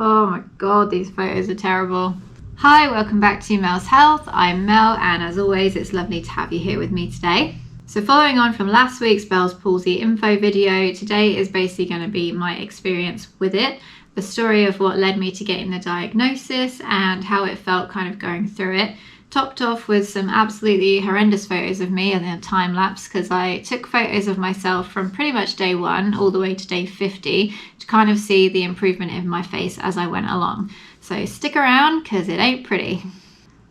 Oh my god, these photos are terrible. Hi, welcome back to Mel's Health. I'm Mel, and as always, it's lovely to have you here with me today. So following on from last week's Bell's palsy info video, today is basically going to be my experience with it, the story of what led me to getting the diagnosis and how it felt kind of going through it, topped off with some absolutely horrendous photos of me and then a time lapse, because I took photos of myself from pretty much day 1 all the way to day 50 to kind of see the improvement in my face as I went along. So stick around because it ain't pretty.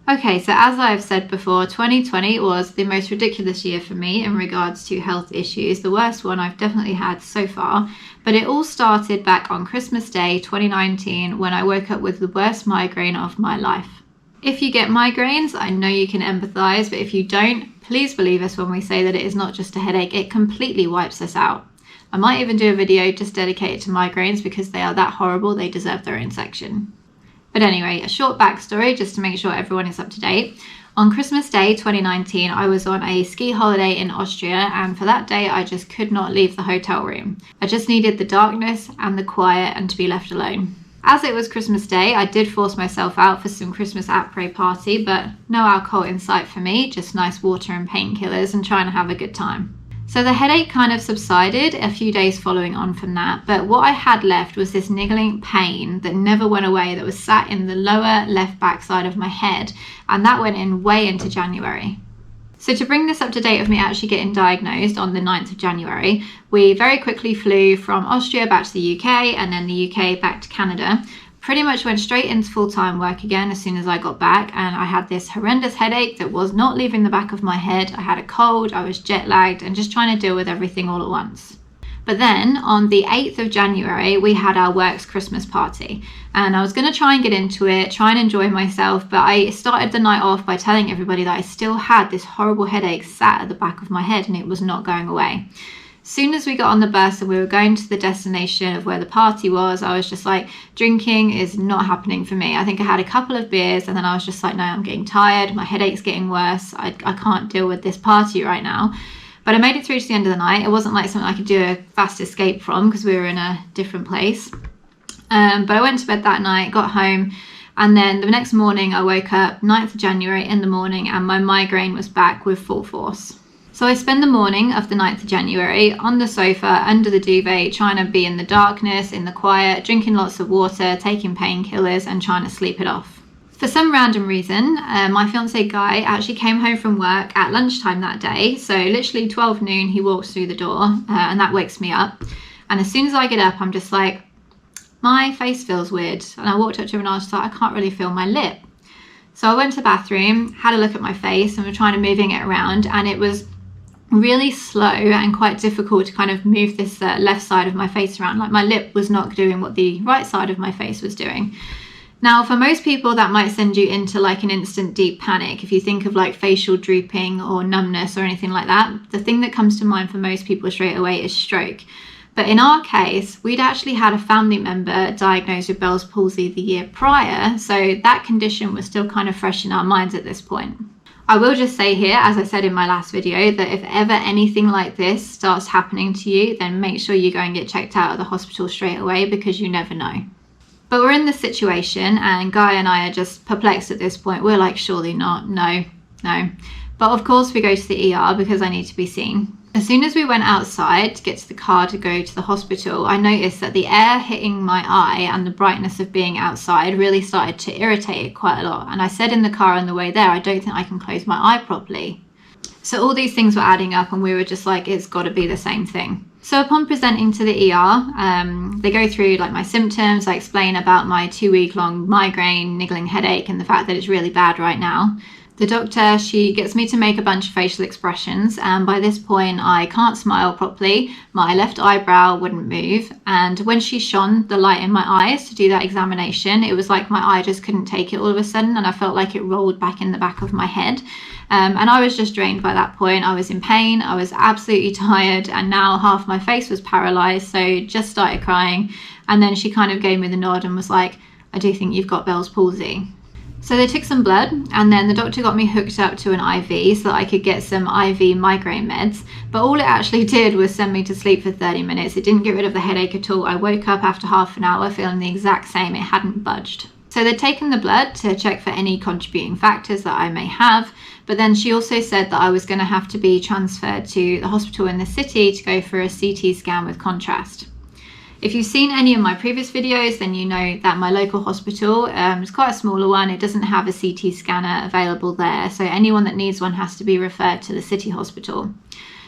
Okay, so as I've said before, 2020 was the most ridiculous year for me in regards to health issues, the worst one I've definitely had so far. But it all started back on Christmas Day 2019 when I woke up with the worst migraine of my life. If you get migraines, I know you can empathise, but if you don't, please believe us when we say that it is not just a headache, it completely wipes us out. I might even do a video just dedicated to migraines because they are that horrible, they deserve their own section. But anyway, a short backstory just to make sure everyone is up to date. On Christmas Day 2019, I was on a ski holiday in Austria, and for that day I just could not leave the hotel room. I just needed the darkness and the quiet and to be left alone. As it was Christmas Day, I did force myself out for some Christmas après party, but no alcohol in sight for me, just nice water and painkillers and trying to have a good time. So the headache kind of subsided a few days following on from that, but what I had left was this niggling pain that never went away, that was sat in the lower left back side of my head, and that went in way into January. So to bring this up to date of me actually getting diagnosed on the 9th of January, we very quickly flew from Austria back to the UK and then the UK back to Canada. Pretty much went straight into full-time work again as soon as I got back, and I had this horrendous headache that was not leaving the back of my head. I had a cold, I was jet lagged and just trying to deal with everything all at once. But then on the 8th of January, we had our work's Christmas party, and I was going to try and get into it, try and enjoy myself, but I started the night off by telling everybody that I still had this horrible headache sat at the back of my head and it was not going away. Soon as we got on the bus and we were going to the destination of where the party was, I was just like, drinking is not happening for me. I think I had a couple of beers and then I was just like, no, I'm getting tired, my headache's getting worse, I can't deal with this party right now. But I made it through to the end of the night. It wasn't like something I could do a fast escape from because we were in a different place. But I went to bed that night, got home, and then the next morning I woke up 9th of January in the morning and my migraine was back with full force. So I spent the morning of the 9th of January on the sofa under the duvet trying to be in the darkness, in the quiet, drinking lots of water, taking painkillers and trying to sleep it off. For some random reason, my fiance Guy actually came home from work at lunchtime that day. So literally 12 noon he walks through the door and that wakes me up. And as soon as I get up, I'm just like, my face feels weird. And I walked up to him and I was just like, I can't really feel my lip. So I went to the bathroom, had a look at my face and we're trying to moving it around, and it was really slow and quite difficult to kind of move this left side of my face around. Like my lip was not doing what the right side of my face was doing. Now for most people that might send you into like an instant deep panic. If you think of like facial drooping or numbness or anything like that, the thing that comes to mind for most people straight away is stroke. But in our case, we'd actually had a family member diagnosed with Bell's palsy the year prior, so that condition was still kind of fresh in our minds at this point. I will just say here, as I said in my last video, that if ever anything like this starts happening to you, then make sure you go and get checked out at the hospital straight away because you never know. But we're in this situation and Guy and I are just perplexed at this point. We're like, surely not, no. But of course we go to the ER because I need to be seen. As soon as we went outside to get to the car to go to the hospital, I noticed that the air hitting my eye and the brightness of being outside really started to irritate it quite a lot. And I said in the car on the way there, I don't think I can close my eye properly. So all these things were adding up and we were just like, it's got to be the same thing. So upon presenting to the ER, they go through like my symptoms. I explain about my 2-week-long migraine, niggling headache and the fact that it's really bad right now. The doctor, she gets me to make a bunch of facial expressions, and by this point I can't smile properly, my left eyebrow wouldn't move, and when she shone the light in my eyes to do that examination, it was like my eye just couldn't take it all of a sudden and I felt like it rolled back in the back of my head. And I was just drained by that point. I was in pain, I was absolutely tired, and now half my face was paralysed, so just started crying. And then she kind of gave me the nod and was like, I do think you've got Bell's palsy. So they took some blood, and then the doctor got me hooked up to an IV so that I could get some IV migraine meds. But all it actually did was send me to sleep for 30 minutes. It didn't get rid of the headache at all. I woke up after half an hour feeling the exact same. It hadn't budged. So they'd taken the blood to check for any contributing factors that I may have. But then she also said that I was going to have to be transferred to the hospital in the city to go for a CT scan with contrast. If you've seen any of my previous videos, then you know that my local hospital is quite a smaller one. It doesn't have a CT scanner available there. So anyone that needs one has to be referred to the city hospital.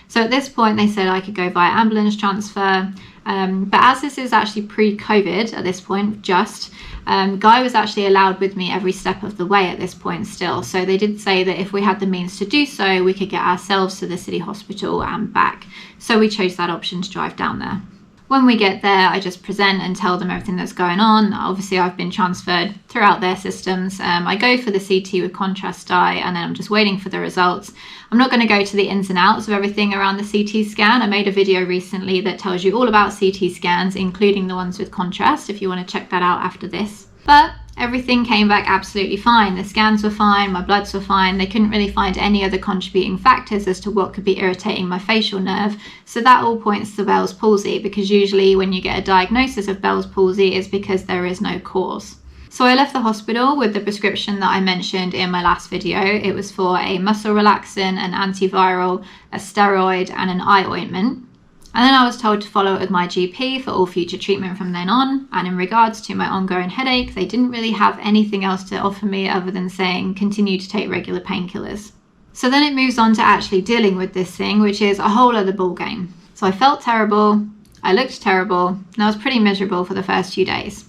So at this point, they said I could go via ambulance transfer. But as this is actually pre-COVID at this point, Guy was actually allowed with me every step of the way at this point still. So they did say that if we had the means to do so, we could get ourselves to the city hospital and back. So we chose that option to drive down there. When we get there, I just present and tell them everything that's going on. Obviously, I've been transferred throughout their systems. I go for the CT with contrast dye, and then I'm just waiting for the results. I'm not going to go to the ins and outs of everything around the CT scan. I made a video recently that tells you all about CT scans, including the ones with contrast, if you want to check that out after this. But everything came back absolutely fine. The scans were fine, my bloods were fine. They couldn't really find any other contributing factors as to what could be irritating my facial nerve. So that all points to Bell's palsy, because usually when you get a diagnosis of Bell's palsy, it's because there is no cause. So I left the hospital with the prescription that I mentioned in my last video. It was for a muscle relaxant, an antiviral, a steroid, and an eye ointment. And then I was told to follow up with my GP for all future treatment from then on. And in regards to my ongoing headache, they didn't really have anything else to offer me other than saying continue to take regular painkillers. So then it moves on to actually dealing with this thing, which is a whole other ball game. So I felt terrible, I looked terrible, and I was pretty miserable for the first few days.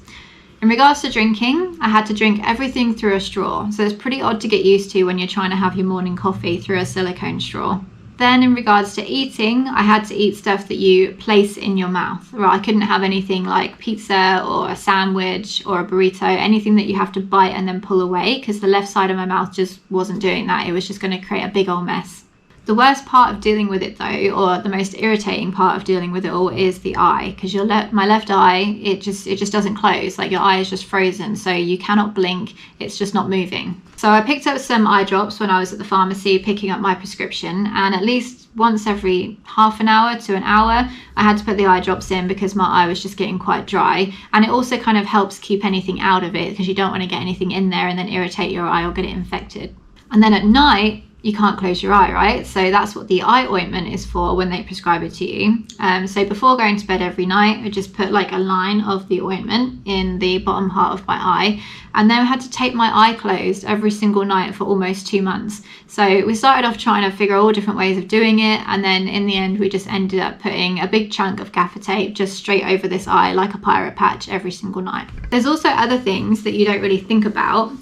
In regards to drinking, I had to drink everything through a straw. So it's pretty odd to get used to when you're trying to have your morning coffee through a silicone straw. Then in regards to eating, I had to eat stuff that you place in your mouth. Right? I couldn't have anything like pizza or a sandwich or a burrito, anything that you have to bite and then pull away, because the left side of my mouth just wasn't doing that. It was just going to create a big old mess. The worst part of dealing with it though, or the most irritating part of dealing with it all, is the eye, because my left eye, it just doesn't close. Like your eye is just frozen, so you cannot blink. It's just not moving. So I picked up some eye drops when I was at the pharmacy picking up my prescription, and at least once every half an hour to an hour, I had to put the eye drops in because my eye was just getting quite dry. And it also kind of helps keep anything out of it, because you don't want to get anything in there and then irritate your eye or get it infected. And then at night, you can't close your eye, right? So that's what the eye ointment is for when they prescribe it to you. So before going to bed every night, I just put like a line of the ointment in the bottom part of my eye, and then I had to tape my eye closed every single night for almost 2 months. So we started off trying to figure out all different ways of doing it, and then in the end we just ended up putting a big chunk of gaffer tape just straight over this eye like a pirate patch every single night. There's also other things that you don't really think about,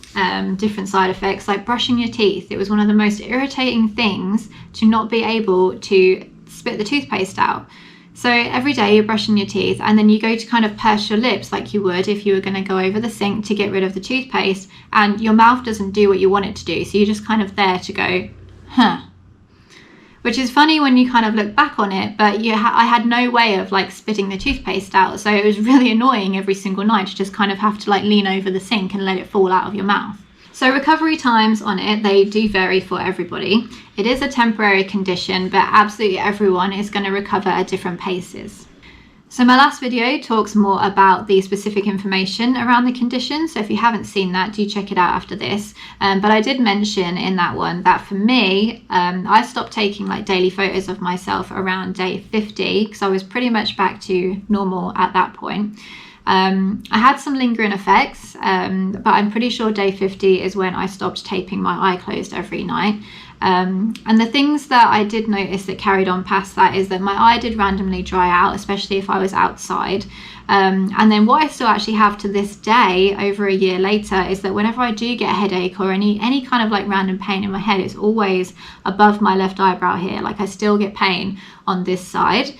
different side effects, like brushing your teeth. It was one of the most irritating things to not be able to spit the toothpaste out. So every day you're brushing your teeth, and then you go to kind of purse your lips like you would if you were going to go over the sink to get rid of the toothpaste, and your mouth doesn't do what you want it to do. So you're just kind of there to go, huh. Which is funny when you kind of look back on it, but I had no way of like spitting the toothpaste out. So it was really annoying every single night to just kind of have to like lean over the sink and let it fall out of your mouth. So recovery times on it, they do vary for everybody. It is a temporary condition, but absolutely everyone is going to recover at different paces. So my last video talks more about the specific information around the condition. So if you haven't seen that, do check it out after this. But I did mention in that one that for me, I stopped taking like daily photos of myself around day 50, because I was pretty much back to normal at that point. I had some lingering effects, but I'm pretty sure day 50 is when I stopped taping my eye closed every night. And the things that I did notice that carried on past that is that my eye did randomly dry out, especially if I was outside. And then what I still actually have to this day, over a year later, is that whenever I do get a headache or any kind of like random pain in my head, it's always above my left eyebrow here. Like I still get pain on this side.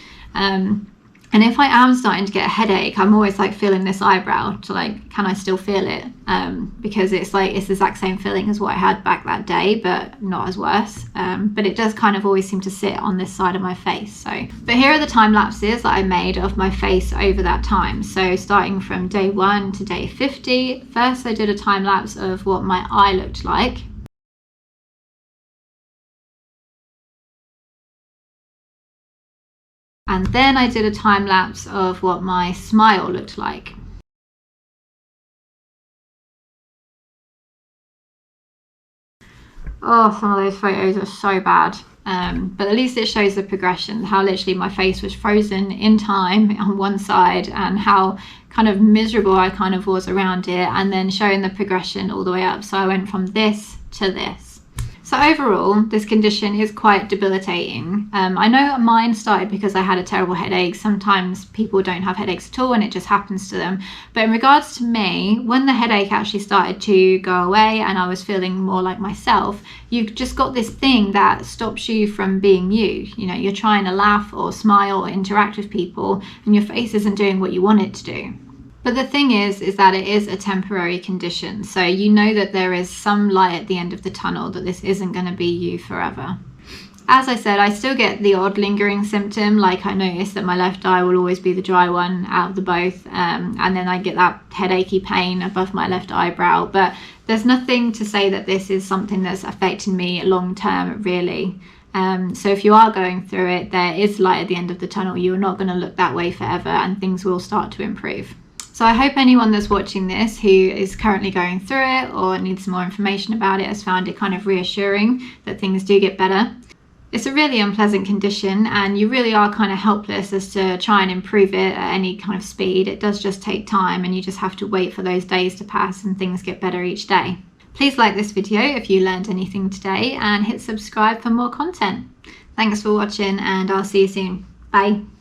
And if I am starting to get a headache, I'm always like feeling this eyebrow to like, can I still feel it? Because it's like, it's the exact same feeling as what I had back that day, but not as worse. But it does kind of always seem to sit on this side of my face. So, but here are the time lapses that I made of my face over that time. So starting from day 1 to day 50, first I did a time lapse of what my eye looked like. And then I did a time lapse of what my smile looked like. Oh, some of those photos are so bad. But at least it shows the progression, how literally my face was frozen in time on one side and how kind of miserable I kind of was around it, and then showing the progression all the way up. So I went from this to this. So overall, this condition is quite debilitating. I know mine started because I had a terrible headache. Sometimes people don't have headaches at all and it just happens to them. But in regards to me, when the headache actually started to go away and I was feeling more like myself, you've just got this thing that stops you from being you. You know, you're trying to laugh or smile or interact with people and your face isn't doing what you want it to do. But the thing is that it is a temporary condition. So you know that there is some light at the end of the tunnel, that this isn't going to be you forever. As I said, I still get the odd lingering symptom, like I notice that my left eye will always be the dry one out of the both. And then I get that headachy pain above my left eyebrow. But there's nothing to say that this is something that's affecting me long term, really. So if you are going through it, there is light at the end of the tunnel. You're not going to look that way forever and things will start to improve. So I hope anyone that's watching this who is currently going through it or needs some more information about it has found it kind of reassuring that things do get better. It's a really unpleasant condition and you really are kind of helpless as to try and improve it at any kind of speed. It does just take time and you just have to wait for those days to pass and things get better each day. Please like this video if you learned anything today and hit subscribe for more content. Thanks for watching and I'll see you soon. Bye.